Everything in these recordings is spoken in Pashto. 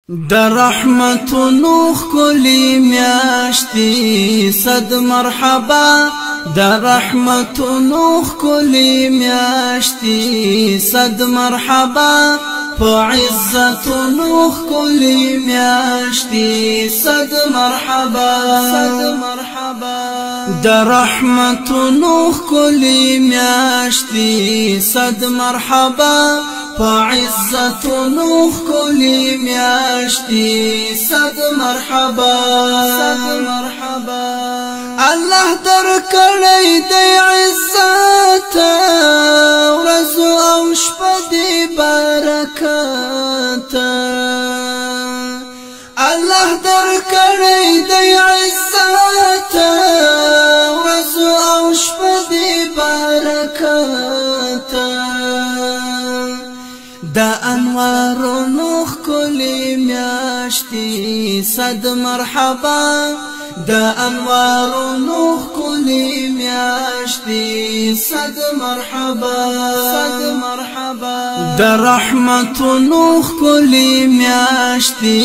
در رحمتونو ښکلې میاشتې صد مرحبا در رحمتونو ښکلې میاشتې صد مرحبا په عزتونو ښکلې میاشتې صد مرحبا در رحمتونو ښکلې میاشتې صد مرحبا فعزتونو ښکلې میاشتې صد مرحبا الله درکړی دی عزت ورځو او شپه دی برکت الله درکړی دی عزت ورځو او شپه دی برکت دا انوارونو ښکلې میاشتې صد مرحبا دا انوارونو ښکلې میاشتې صد مرحبا دا رحمتونو ښکلې میاشتې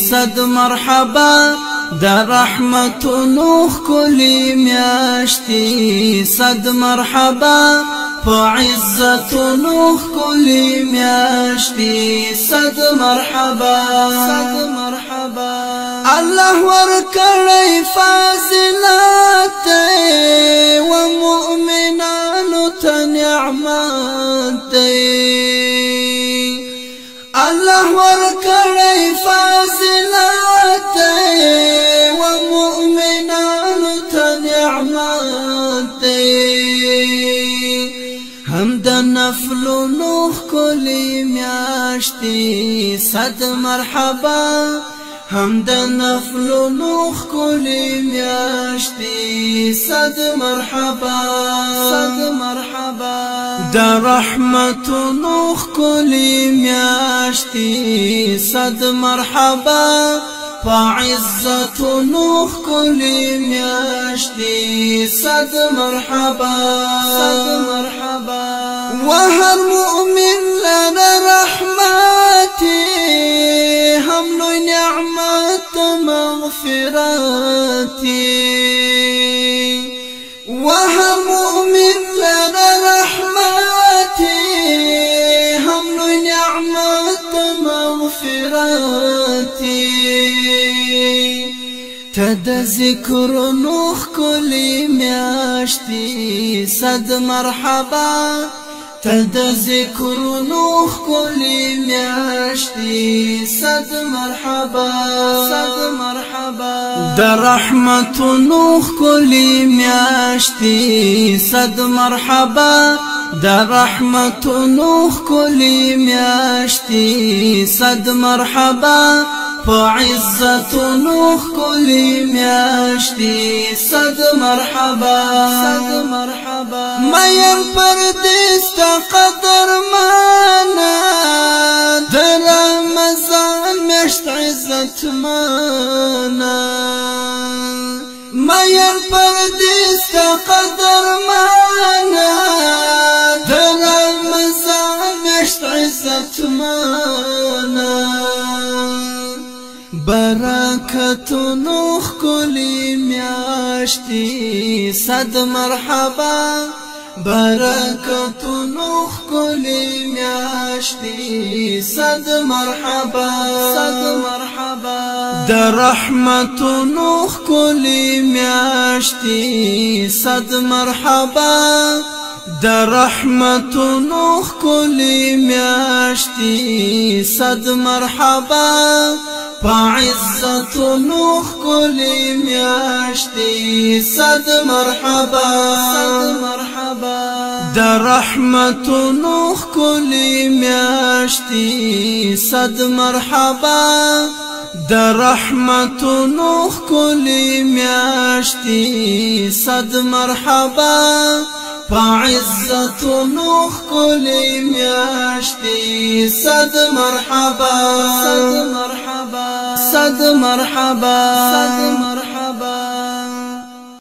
صد مرحبا دا رحمتونو ښکلې میاشتې صد مرحبا فعزتونو ښکلې میاشتې صد مرحبا الله ورکړی فضیلت و مؤمنانو ته نعمت الله ورکړی فضیلت و مؤمنانو ته نعمت هم د نفلونو ښکلې میاشتې صد مرحبا هم د نفلونو ښکلې میاشتې صد مرحبا د رحمتونو ښکلې میاشتې صد مرحبا فعزتونو ښکلې میاشتې صد مرحبا وهر مؤمن لنا رحمتي هم لوی نعمت مغفرتي وهر مؤمن لنا رحمتي هم لوی نعمت مغفرتي تد ذکرونو ښکلې میاشتې صد مرحبا تد ذکرونو ښکلې میاشتې صد مرحبا د رحمتونو ښکلې میاشتې صد مرحبا د رحمتونو ښکلې میاشتې صد مرحبا فعزتونو ښکلې میاشتې صد مرحبا مین پردیس تا قدر مانا د رمضان میاشت عزت مانا مین پردیس تا قدر مانا د رمضان میاشت عزت مانا برکتونو ښکلې میاشتې صد مرحبا برکتونو ښکلې میاشتې صد مرحبا د رحمتونو ښکلې میاشتې صد مرحبا د رحمتونو ښکلې میاشتې صد مرحبا فعزتونو ښکلې میاشتې صد مرحبا د رحمتونو ښکلې میاشتې صد مرحبا د رحمتونو ښکلې میاشتې صد مرحبا فعزتونو ښکلې میاشتې صد مرحبا